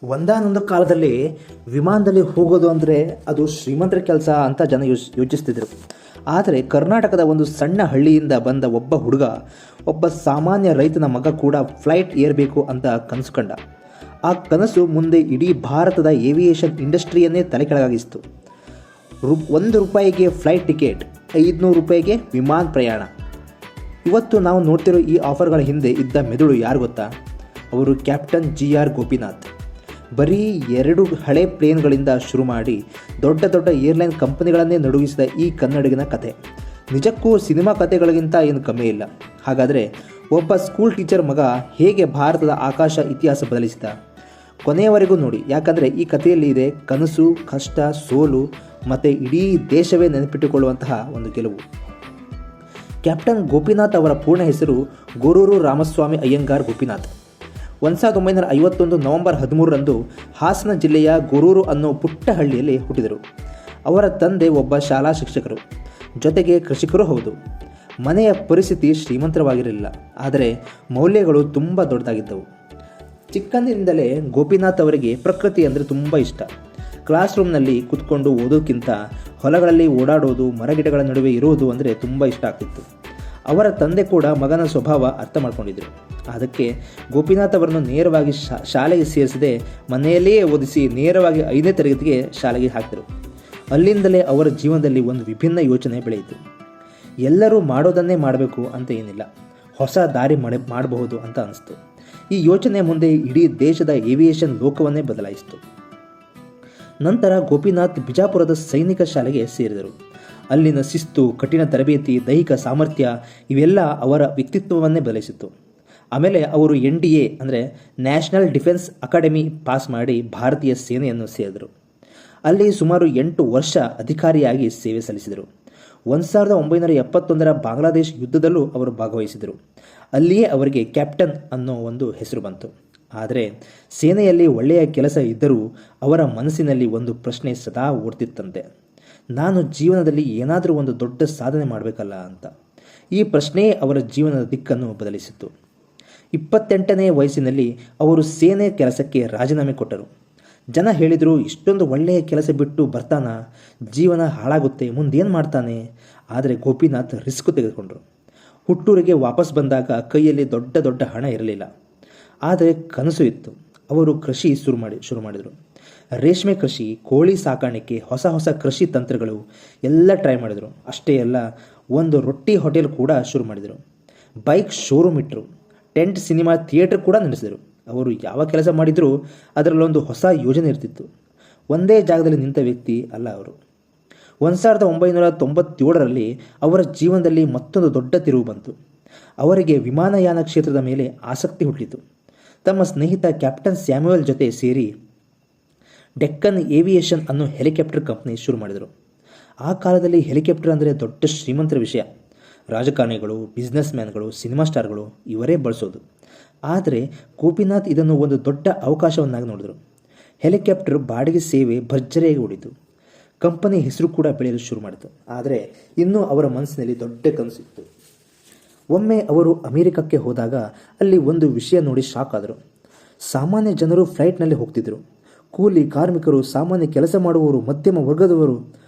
ಒಂದಾನೊಂದು ಕಾಲದಲ್ಲಿ ವಿಮಾನದಲ್ಲಿ ಹೋಗೋದು ಅಂದರೆ ಅದು ಶ್ರೀಮಂತರ ಕೆಲಸ ಅಂತ ಜನ ಯೋಚಿಸ್ತಿದ್ರು. ಆದರೆ ಕರ್ನಾಟಕದ ಒಂದು ಸಣ್ಣ ಹಳ್ಳಿಯಿಂದ ಬಂದ ಒಬ್ಬ ಹುಡುಗ, ಒಬ್ಬ ಸಾಮಾನ್ಯ ರೈತನ ಮಗ ಕೂಡ ಫ್ಲೈಟ್ ಏರಬೇಕು ಅಂತ ಕನಸು ಕಂಡ. ಆ ಕನಸು ಮುಂದೆ ಇಡೀ ಭಾರತದ ಏವಿಯೇಷನ್ ಇಂಡಸ್ಟ್ರಿಯನ್ನೇ ತಲೆಕೆಳಗಾಗಿಸಿತು. ₹1 ಫ್ಲೈಟ್ ಟಿಕೆಟ್, ₹500 ವಿಮಾನ ಪ್ರಯಾಣ. ಇವತ್ತು ನಾವು ನೋಡ್ತಿರೋ ಈ ಆಫರ್ಗಳ ಹಿಂದೆ ಇದ್ದ ಮೆದುಳು ಯಾರು ಗೊತ್ತಾ? ಅವರು ಕ್ಯಾಪ್ಟನ್ GR ಗೋಪಿನಾಥ್. ಬರೀ 2 ಹಳೆ ಪ್ಲೇನ್ಗಳಿಂದ ಶುರು ಮಾಡಿ ದೊಡ್ಡ ದೊಡ್ಡ ಏರ್ಲೈನ್ ಕಂಪನಿಗಳನ್ನೇ ನಡುಗಿಸಿದ ಈ ಕನ್ನಡಿಗನ ಕತೆ ನಿಜಕ್ಕೂ ಸಿನಿಮಾ ಕಥೆಗಳಿಗಿಂತ ಏನು ಕಮ್ಮಿ ಇಲ್ಲ. ಹಾಗಾದರೆ ಒಬ್ಬ ಸ್ಕೂಲ್ ಟೀಚರ್ ಮಗ ಹೇಗೆ ಭಾರತದ ಆಕಾಶ ಇತಿಹಾಸ ಬದಲಿಸಿದ? ಕೊನೆಯವರೆಗೂ ನೋಡಿ, ಯಾಕಂದರೆ ಈ ಕಥೆಯಲ್ಲಿ ಇದೆ ಕನಸು, ಕಷ್ಟ, ಸೋಲು ಮತ್ತು ಇಡೀ ದೇಶವೇ ನೆನಪಿಟ್ಟುಕೊಳ್ಳುವಂತಹ ಒಂದು ಗೆಲುವು. ಕ್ಯಾಪ್ಟನ್ ಗೋಪಿನಾಥ್ ಅವರ ಪೂರ್ಣ ಹೆಸರು ಗೊರೂರು ರಾಮಸ್ವಾಮಿ ಅಯ್ಯಂಗಾರ್ ಗೋಪಿನಾಥ್. 1951 ನವೆಂಬರ್ 13ರಂದು ಹಾಸನ ಜಿಲ್ಲೆಯ ಗೊರೂರು ಅನ್ನೋ ಪುಟ್ಟ ಹಳ್ಳಿಯಲ್ಲಿ ಹುಟ್ಟಿದರು. ಅವರ ತಂದೆ ಒಬ್ಬ ಶಾಲಾ ಶಿಕ್ಷಕರು, ಜೊತೆಗೆ ಕೃಷಿಕರೂ ಹೌದು. ಮನೆಯ ಪರಿಸ್ಥಿತಿ ಶ್ರೀಮಂತವಾಗಿರಲಿಲ್ಲ, ಆದರೆ ಮೌಲ್ಯಗಳು ತುಂಬ ದೊಡ್ಡದಾಗಿದ್ದವು. ಚಿಕ್ಕಂದಿನಿಂದಲೇ ಗೋಪಿನಾಥ್ ಅವರಿಗೆ ಪ್ರಕೃತಿ ಅಂದರೆ ತುಂಬ ಇಷ್ಟ. ಕ್ಲಾಸ್ ರೂಮ್ನಲ್ಲಿ ಕೂತ್ಕೊಂಡು ಓದೋಕ್ಕಿಂತ ಹೊಲಗಳಲ್ಲಿ ಓಡಾಡೋದು, ಮರಗಿಡಗಳ ನಡುವೆ ಇರೋದು ಅಂದರೆ ತುಂಬ ಇಷ್ಟ ಆಗ್ತಿತ್ತು. ಅವರ ತಂದೆ ಕೂಡ ಮಗನ ಸ್ವಭಾವ ಅರ್ಥ ಮಾಡ್ಕೊಂಡಿದ್ದರು. ಅದಕ್ಕೆ ಗೋಪಿನಾಥ್ ಅವರನ್ನು ನೇರವಾಗಿ ಶಾಲೆಗೆ ಸೇರಿಸದೆ ಮನೆಯಲ್ಲಿಯೇ ಓದಿಸಿ ನೇರವಾಗಿ 5ನೇ ತರಗತಿಗೆ ಶಾಲೆಗೆ ಹಾಕಿದರು. ಅಲ್ಲಿಂದಲೇ ಅವರ ಜೀವನದಲ್ಲಿ ಒಂದು ವಿಭಿನ್ನ ಯೋಚನೆ ಬೆಳೆಯಿತು. ಎಲ್ಲರೂ ಮಾಡೋದನ್ನೇ ಮಾಡಬೇಕು ಅಂತ ಏನಿಲ್ಲ, ಹೊಸ ದಾರಿ ಮಾಡಬಹುದು ಅಂತ ಅನಿಸ್ತು. ಈ ಯೋಚನೆ ಮುಂದೆ ಇಡೀ ದೇಶದ ಏವಿಯೇಷನ್ ಲೋಕವನ್ನೇ ಬದಲಾಯಿಸಿತು. ನಂತರ ಗೋಪಿನಾಥ್ ಬಿಜಾಪುರದ ಸೈನಿಕ ಶಾಲೆಗೆ ಸೇರಿದರು. ಅಲ್ಲಿನ ಶಿಸ್ತು, ಕಠಿಣ ತರಬೇತಿ, ದೈಹಿಕ ಸಾಮರ್ಥ್ಯ ಇವೆಲ್ಲ ಅವರ ವ್ಯಕ್ತಿತ್ವವನ್ನೇ ಬದಲಿಸಿತು. ಆಮೇಲೆ ಅವರು NDA ಅಂದರೆ ನ್ಯಾಷನಲ್ ಡಿಫೆನ್ಸ್ ಅಕಾಡೆಮಿ ಪಾಸ್ ಮಾಡಿ ಭಾರತೀಯ ಸೇನೆಯನ್ನು ಸೇರಿದರು. ಅಲ್ಲಿ ಸುಮಾರು 8 ವರ್ಷ ಅಧಿಕಾರಿಯಾಗಿ ಸೇವೆ ಸಲ್ಲಿಸಿದರು. 1971ರ ಬಾಂಗ್ಲಾದೇಶ್ ಯುದ್ಧದಲ್ಲೂ ಅವರು ಭಾಗವಹಿಸಿದರು. ಅಲ್ಲಿಯೇ ಅವರಿಗೆ ಕ್ಯಾಪ್ಟನ್ ಅನ್ನೋ ಒಂದು ಹೆಸರು ಬಂತು. ಆದರೆ ಸೇನೆಯಲ್ಲಿ ಒಳ್ಳೆಯ ಕೆಲಸ ಇದ್ದರೂ ಅವರ ಮನಸ್ಸಿನಲ್ಲಿ ಒಂದು ಪ್ರಶ್ನೆ ಸದಾ ಓಡ್ತಿತ್ತಂತೆ. ನಾನು ಜೀವನದಲ್ಲಿ ಏನಾದರೂ ಒಂದು ದೊಡ್ಡ ಸಾಧನೆ ಮಾಡಬೇಕಲ್ಲ ಅಂತ. ಈ ಪ್ರಶ್ನೆಯೇ ಅವರ ಜೀವನದ ದಿಕ್ಕನ್ನು ಬದಲಿಸಿತು. 28ನೇ ವಯಸ್ಸಿನಲ್ಲಿ ಅವರು ಸೇನೆ ಕೆಲಸಕ್ಕೆ ರಾಜೀನಾಮೆ ಕೊಟ್ಟರು. ಜನ ಹೇಳಿದರು, ಇಷ್ಟೊಂದು ಒಳ್ಳೆಯ ಕೆಲಸ ಬಿಟ್ಟು ಬರ್ತಾನಾ, ಜೀವನ ಹಾಳಾಗುತ್ತೆ, ಮುಂದೇನು ಮಾಡ್ತಾನೆ? ಆದರೆ ಗೋಪಿನಾಥ್ ರಿಸ್ಕ್ ತೆಗೆದುಕೊಂಡರು. ಹುಟ್ಟೂರಿಗೆ ವಾಪಸ್ ಬಂದಾಗ ಕೈಯಲ್ಲಿ ದೊಡ್ಡ ದೊಡ್ಡ ಹಣ ಇರಲಿಲ್ಲ, ಆದರೆ ಕನಸು ಇತ್ತು. ಅವರು ಕೃಷಿ ಶುರು ಮಾಡಿದರು. ರೇಷ್ಮೆ ಕೃಷಿ, ಕೋಳಿ ಸಾಕಾಣಿಕೆ, ಹೊಸ ಹೊಸ ಕೃಷಿ ತಂತ್ರಗಳು ಎಲ್ಲ ಟ್ರೈ ಮಾಡಿದರು. ಅಷ್ಟೇ ಅಲ್ಲ, ಒಂದು ರೊಟ್ಟಿ ಹೋಟೆಲ್ ಕೂಡ ಶುರು ಮಾಡಿದರು. ಬೈಕ್ ಶೋರೂಮ್ ಇಟ್ಟರು. ಟೆಂಟ್ ಸಿನಿಮಾ ಥಿಯೇಟರ್ ಕೂಡ ನಡೆಸಿದರು. ಅವರು ಯಾವ ಕೆಲಸ ಮಾಡಿದರೂ ಅದರಲ್ಲೊಂದು ಹೊಸ ಯೋಜನೆ ಇರ್ತಿತ್ತು. ಒಂದೇ ಜಾಗದಲ್ಲಿ ನಿಂತ ವ್ಯಕ್ತಿ ಅಲ್ಲ ಅವರು. 1997ರಲ್ಲಿ ಅವರ ಜೀವನದಲ್ಲಿ ಮತ್ತೊಂದು ದೊಡ್ಡ ತಿರುವು ಬಂತು. ಅವರಿಗೆ ವಿಮಾನಯಾನ ಕ್ಷೇತ್ರದ ಮೇಲೆ ಆಸಕ್ತಿ ಹುಟ್ಟಿತು. ತಮ್ಮ ಸ್ನೇಹಿತ ಕ್ಯಾಪ್ಟನ್ ಸ್ಯಾಮ್ಯುಯಲ್ ಜೊತೆ ಸೇರಿ ಡೆಕ್ಕನ್ ಏವಿಯೇಷನ್ ಅನ್ನೋ ಹೆಲಿಕಾಪ್ಟರ್ ಕಂಪ್ನಿ ಶುರು ಮಾಡಿದರು. ಆ ಕಾಲದಲ್ಲಿ ಹೆಲಿಕಾಪ್ಟರ್ ಅಂದರೆ ದೊಡ್ಡ ಶ್ರೀಮಂತರ ವಿಷಯ. ರಾಜಕಾರಣಿಗಳು, ಬಿಸ್ನೆಸ್ ಮ್ಯಾನ್ಗಳು, ಸಿನಿಮಾ ಸ್ಟಾರ್ಗಳು ಇವರೇ ಬಳಸೋದು. ಆದರೆ ಗೋಪಿನಾಥ್ ಇದನ್ನು ಒಂದು ದೊಡ್ಡ ಅವಕಾಶವನ್ನಾಗಿ ನೋಡಿದರು. ಹೆಲಿಕಾಪ್ಟರ್ ಬಾಡಿಗೆ ಸೇವೆ ಭರ್ಜರಿಯಾಗಿ ಓಡಿತು. ಕಂಪನಿ ಹೆಸರು ಕೂಡ ಬೆಳೆಯಲು ಶುರು ಮಾಡಿತು. ಆದರೆ ಇನ್ನೂ ಅವರ ಮನಸ್ಸಿನಲ್ಲಿ ದೊಡ್ಡ ಕನಸಿತ್ತು. ಒಮ್ಮೆ ಅವರು ಅಮೆರಿಕಕ್ಕೆ ಹೋದಾಗ ಅಲ್ಲಿ ಒಂದು ವಿಷಯ ನೋಡಿ ಶಾಕ್ ಆದರು. ಸಾಮಾನ್ಯ ಜನರು ಫ್ಲೈಟ್ನಲ್ಲಿ ಹೋಗ್ತಿದ್ದರು. ಕೂಲಿ ಕಾರ್ಮಿಕರು, ಸಾಮಾನ್ಯ ಕೆಲಸ ಮಾಡುವವರು, ಮಧ್ಯಮ ವರ್ಗದವರು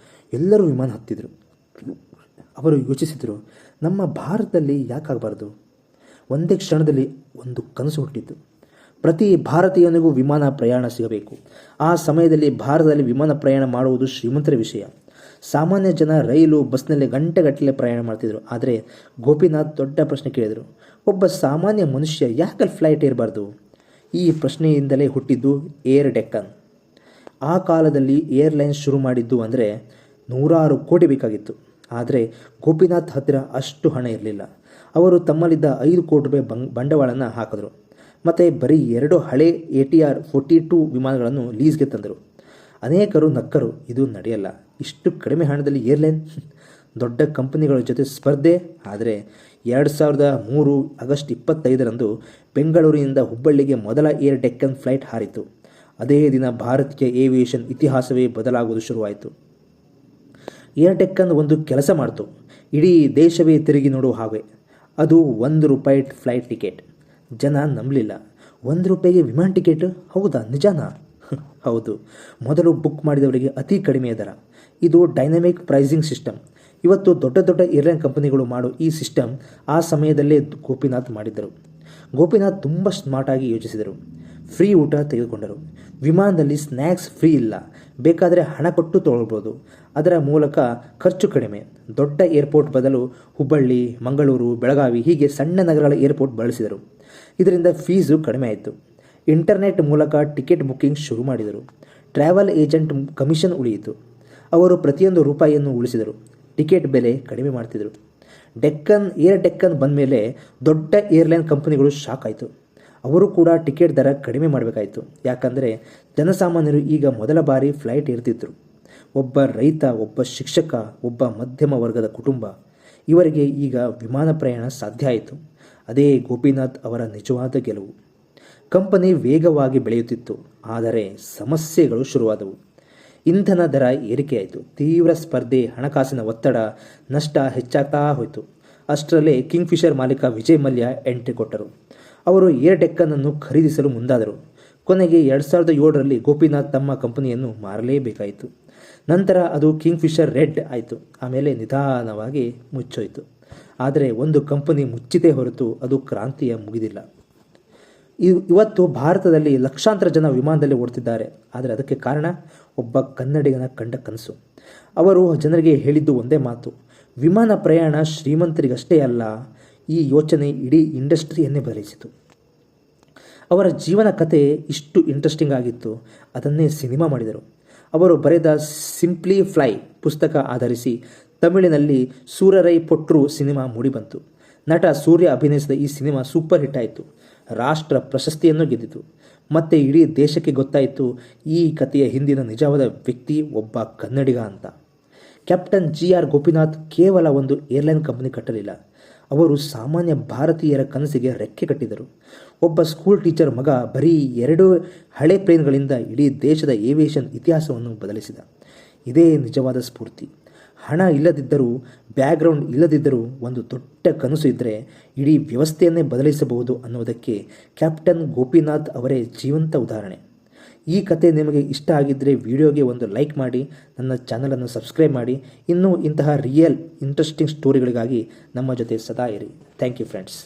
ಎಲ್ಲರೂ ವಿಮಾನ ಹತ್ತಿದ್ರು. ಅವರು ಯೋಚಿಸಿದರು, ನಮ್ಮ ಭಾರತದಲ್ಲಿ ಯಾಕಾಗಬಾರ್ದು? ಒಂದೇ ಕ್ಷಣದಲ್ಲಿ ಒಂದು ಕನಸು ಹುಟ್ಟಿತು. ಪ್ರತಿ ಭಾರತೀಯನಿಗೂ ವಿಮಾನ ಪ್ರಯಾಣ ಸಿಗಬೇಕು. ಆ ಸಮಯದಲ್ಲಿ ಭಾರತದಲ್ಲಿ ವಿಮಾನ ಪ್ರಯಾಣ ಮಾಡುವುದು ಶ್ರೀಮಂತರ ವಿಷಯ. ಸಾಮಾನ್ಯ ಜನ ರೈಲು, ಬಸ್ನಲ್ಲಿ ಗಂಟೆಗಟ್ಟಲೆ ಪ್ರಯಾಣ ಮಾಡ್ತಿದ್ರು. ಆದರೆ ಗೋಪಿನಾಥ್ ದೊಡ್ಡ ಪ್ರಶ್ನೆ ಕೇಳಿದರು, ಒಬ್ಬ ಸಾಮಾನ್ಯ ಮನುಷ್ಯ ಯಾಕೆ ಫ್ಲೈಟ್ ಏರಬಾರ್ದು? ಈ ಪ್ರಶ್ನೆಯಿಂದಲೇ ಹುಟ್ಟಿದ್ದು ಏರ್ ಡೆಕ್ಕನ್. ಆ ಕಾಲದಲ್ಲಿ ಏರ್ಲೈನ್ಸ್ ಶುರು ಮಾಡಿದ್ದು ಅಂದರೆ 100 ಕೋಟಿ ಬೇಕಾಗಿತ್ತು. ಆದರೆ ಗೋಪಿನಾಥ್ ಹತ್ತಿರ ಅಷ್ಟು ಹಣ ಇರಲಿಲ್ಲ. ಅವರು ತಮ್ಮಲ್ಲಿದ್ದ ₹5 ಕೋಟಿ ಬಂಡವಾಳನ ಹಾಕಿದ್ರು. ಮತ್ತು ಬರೀ 2 ಹಳೆ ATR 42 ವಿಮಾನಗಳನ್ನು ಲೀಸ್ಗೆ ತಂದರು. ಅನೇಕರು ನಕ್ಕರು, ಇದು ನಡೆಯಲ್ಲ, ಇಷ್ಟು ಕಡಿಮೆ ಹಣದಲ್ಲಿ ಏರ್ಲೈನ್, ದೊಡ್ಡ ಕಂಪನಿಗಳ ಜೊತೆ ಸ್ಪರ್ಧೆ. ಆದರೆ 2003 ಆಗಸ್ಟ್ 25ರಂದು ಬೆಂಗಳೂರಿನಿಂದ ಹುಬ್ಬಳ್ಳಿಗೆ ಮೊದಲ ಏರ್ ಡೆಕ್ಕನ್ ಫ್ಲೈಟ್ ಹಾರಿತು. ಅದೇ ದಿನ ಭಾರತೀಯ ಏವಿಯೇಷನ್ ಇತಿಹಾಸವೇ ಬದಲಾಗುವುದು ಶುರುವಾಯಿತು. ಏರ್ ಡೆಕ್ಕನ್ ಒಂದು ಕೆಲಸ ಮಾಡಿತು. ಇಡೀ ದೇಶವೇ ತಿರುಗಿ ನೋಡುವ ಹಾಗೆ. ಅದು ₹1 ಫ್ಲೈಟ್ ಟಿಕೆಟ್. ಜನ ನಂಬಲಿಲ್ಲ. ₹1 ವಿಮಾನ ಟಿಕೆಟ್? ಹೌದಾ, ನಿಜಾನಾ? ಹೌದು. ಮೊದಲು ಬುಕ್ ಮಾಡಿದವರಿಗೆ ಅತಿ ಕಡಿಮೆ ದರ. ಇದು ಡೈನಮಿಕ್ ಪ್ರೈಸಿಂಗ್ ಸಿಸ್ಟಮ್. ಇವತ್ತು ದೊಡ್ಡ ದೊಡ್ಡ ಏರ್ಲೈನ್ ಕಂಪನಿಗಳು ಮಾಡೋ ಈ ಸಿಸ್ಟಮ್ ಆ ಸಮಯದಲ್ಲೇ ಗೋಪಿನಾಥ್ ಮಾಡಿದ್ದರು. ಗೋಪಿನಾಥ್ ತುಂಬ ಸ್ಮಾರ್ಟಾಗಿ ಯೋಚಿಸಿದರು. ಫ್ರೀ ಊಟ ತೆಗೆದುಕೊಂಡರು. ವಿಮಾನದಲ್ಲಿ ಸ್ನ್ಯಾಕ್ಸ್ ಫ್ರೀ ಇಲ್ಲ, ಬೇಕಾದರೆ ಹಣ ಕೊಟ್ಟು ತೊಗೊಳ್ಬೋದು. ಅದರ ಮೂಲಕ ಖರ್ಚು ಕಡಿಮೆ. ದೊಡ್ಡ ಏರ್ಪೋರ್ಟ್ ಬದಲು ಹುಬ್ಬಳ್ಳಿ, ಮಂಗಳೂರು, ಬೆಳಗಾವಿ ಹೀಗೆ ಸಣ್ಣ ನಗರಗಳ ಏರ್ಪೋರ್ಟ್ ಬಳಸಿದರು. ಇದರಿಂದ ಫೀಸು ಕಡಿಮೆ ಆಯಿತು. ಇಂಟರ್ನೆಟ್ ಮೂಲಕ ಟಿಕೆಟ್ ಬುಕ್ಕಿಂಗ್ ಶುರು ಮಾಡಿದರು. ಟ್ರಾವೆಲ್ ಏಜೆಂಟ್ ಕಮಿಷನ್ ಉಳಿಯಿತು. ಅವರು ಪ್ರತಿಯೊಂದು ರೂಪಾಯಿಯನ್ನು ಉಳಿಸಿದರು. ಟಿಕೆಟ್ ಬೆಲೆ ಕಡಿಮೆ ಮಾಡ್ತಿದ್ರು. ಏರ್ ಡೆಕ್ಕನ್ ಬಂದ ಮೇಲೆ ದೊಡ್ಡ ಏರ್ಲೈನ್ ಕಂಪನಿಗಳು ಶಾಕ್ ಆಯಿತು. ಅವರು ಕೂಡ ಟಿಕೆಟ್ ದರ ಕಡಿಮೆ ಮಾಡಬೇಕಾಯಿತು. ಯಾಕಂದರೆ ಜನಸಾಮಾನ್ಯರು ಈಗ ಮೊದಲ ಬಾರಿ ಫ್ಲೈಟ್ ಏರ್ತಿದ್ರು. ಒಬ್ಬ ರೈತ, ಒಬ್ಬ ಶಿಕ್ಷಕ, ಒಬ್ಬ ಮಧ್ಯಮ ವರ್ಗದ ಕುಟುಂಬ, ಇವರಿಗೆ ಈಗ ವಿಮಾನ ಪ್ರಯಾಣ ಸಾಧ್ಯ ಆಯಿತು. ಅದೇ ಗೋಪಿನಾಥ್ ಅವರ ನಿಜವಾದ ಗೆಲುವು. ಕಂಪನಿ ವೇಗವಾಗಿ ಬೆಳೆಯುತ್ತಿತ್ತು, ಆದರೆ ಸಮಸ್ಯೆಗಳು ಶುರುವಾದವು. ಇಂಧನ ದರ ಏರಿಕೆಯಾಯಿತು. ತೀವ್ರ ಸ್ಪರ್ಧೆ, ಹಣಕಾಸಿನ ಒತ್ತಡ, ನಷ್ಟ ಹೆಚ್ಚಾಗ್ತಾ ಹೋಯಿತು. ಅಷ್ಟರಲ್ಲೇ ಕಿಂಗ್ಫಿಷರ್ ಮಾಲೀಕ ವಿಜಯ್ ಮಲ್ಯ ಎಂಟ್ರಿ ಕೊಟ್ಟರು. ಅವರು ಏರ್ ಡೆಕ್ಕನನ್ನು ಖರೀದಿಸಲು ಮುಂದಾದರು. ಕೊನೆಗೆ 2007ರಲ್ಲಿ ಗೋಪಿನಾಥ್ ತಮ್ಮ ಕಂಪನಿಯನ್ನು ಮಾರಲೇಬೇಕಾಯಿತು. ನಂತರ ಅದು ಕಿಂಗ್ಫಿಷರ್ ರೆಡ್ ಆಯಿತು. ಆಮೇಲೆ ನಿಧಾನವಾಗಿ ಮುಚ್ಚೋಯಿತು. ಆದರೆ ಒಂದು ಕಂಪನಿ ಮುಚ್ಚಿತೇ ಹೊರತು ಅದು ಕ್ರಾಂತಿಯ ಮುಗಿದಿಲ್ಲ. ಇವತ್ತು ಭಾರತದಲ್ಲಿ ಲಕ್ಷಾಂತರ ಜನ ವಿಮಾನದಲ್ಲಿ ಓಡ್ತಿದ್ದಾರೆ. ಆದರೆ ಅದಕ್ಕೆ ಕಾರಣ ಒಬ್ಬ ಕನ್ನಡಿಗನ ಕಂಡ ಕನಸು. ಅವರು ಜನರಿಗೆ ಹೇಳಿದ್ದು ಒಂದೇ ಮಾತು: ವಿಮಾನ ಪ್ರಯಾಣ ಶ್ರೀಮಂತರಿಗಷ್ಟೇ ಅಲ್ಲ. ಈ ಯೋಚನೆ ಇಡೀ ಇಂಡಸ್ಟ್ರಿಯನ್ನೇ ಬದಲಿಸಿತು. ಅವರ ಜೀವನ ಕತೆ ಇಷ್ಟು ಇಂಟ್ರೆಸ್ಟಿಂಗ್ ಆಗಿತ್ತು, ಅದನ್ನೇ ಸಿನಿಮಾ ಮಾಡಿದರು. ಅವರು ಬರೆದ ಸಿಂಪ್ಲಿ ಫ್ಲೈ ಪುಸ್ತಕ ಆಧರಿಸಿ ತಮಿಳಿನಲ್ಲಿ ಸೂರರೈ ಪೊಟ್ರು ಸಿನಿಮಾ ಮೂಡಿಬಂತು. ನಟ ಸೂರ್ಯ ಅಭಿನಯಿಸಿದ ಈ ಸಿನಿಮಾ ಸೂಪರ್ ಹಿಟ್ ಆಯಿತು. ರಾಷ್ಟ್ರ ಪ್ರಶಸ್ತಿಯನ್ನು ಗೆದ್ದಿತು. ಮತ್ತೆ ಇಡೀ ದೇಶಕ್ಕೆ ಗೊತ್ತಾಯಿತು ಈ ಕಥೆಯ ಹಿಂದಿನ ನಿಜವಾದ ವ್ಯಕ್ತಿ ಒಬ್ಬ ಕನ್ನಡಿಗ ಅಂತ. ಕ್ಯಾಪ್ಟನ್ GR ಗೋಪಿನಾಥ್ ಕೇವಲ ಒಂದು ಏರ್ಲೈನ್ ಕಂಪನಿ ಕಟ್ಟಲಿಲ್ಲ, ಅವರು ಸಾಮಾನ್ಯ ಭಾರತೀಯರ ಕನಸಿಗೆ ರೆಕ್ಕೆ ಕಟ್ಟಿದರು. ಒಬ್ಬ ಸ್ಕೂಲ್ ಟೀಚರ್ ಮಗ ಬರೀ 2 ಹಳೆ ಪ್ಲೇನ್ಗಳಿಂದ ಇಡೀ ದೇಶದ ಏವಿಯೇಷನ್ ಇತಿಹಾಸವನ್ನು ಬದಲಿಸಿದ. ಇದೇ ನಿಜವಾದ ಸ್ಫೂರ್ತಿ. ಹಣ ಇಲ್ಲದಿದ್ದರೂ, ಬ್ಯಾಕ್ಗ್ರೌಂಡ್ ಇಲ್ಲದಿದ್ದರೂ, ಒಂದು ದೊಡ್ಡ ಕನಸು ಇದ್ದರೆ ಇಡೀ ವ್ಯವಸ್ಥೆಯನ್ನೇ ಬದಲಿಸಬಹುದು ಅನ್ನೋದಕ್ಕೆ ಕ್ಯಾಪ್ಟನ್ ಗೋಪಿನಾಥ್ ಅವರೇ ಜೀವಂತ ಉದಾಹರಣೆ. ಈ ಕತೆ ನಿಮಗೆ ಇಷ್ಟ ಆಗಿದ್ದರೆ ವಿಡಿಯೋಗೆ ಒಂದು ಲೈಕ್ ಮಾಡಿ, ನನ್ನ ಚಾನಲನ್ನು ಸಬ್ಸ್ಕ್ರೈಬ್ ಮಾಡಿ. ಇನ್ನೂ ಇಂತಹ ರಿಯಲ್ ಇಂಟ್ರೆಸ್ಟಿಂಗ್ ಸ್ಟೋರಿಗಳಿಗಾಗಿ ನಮ್ಮ ಜೊತೆ ಸದಾ ಇರಿ. Thank you friends.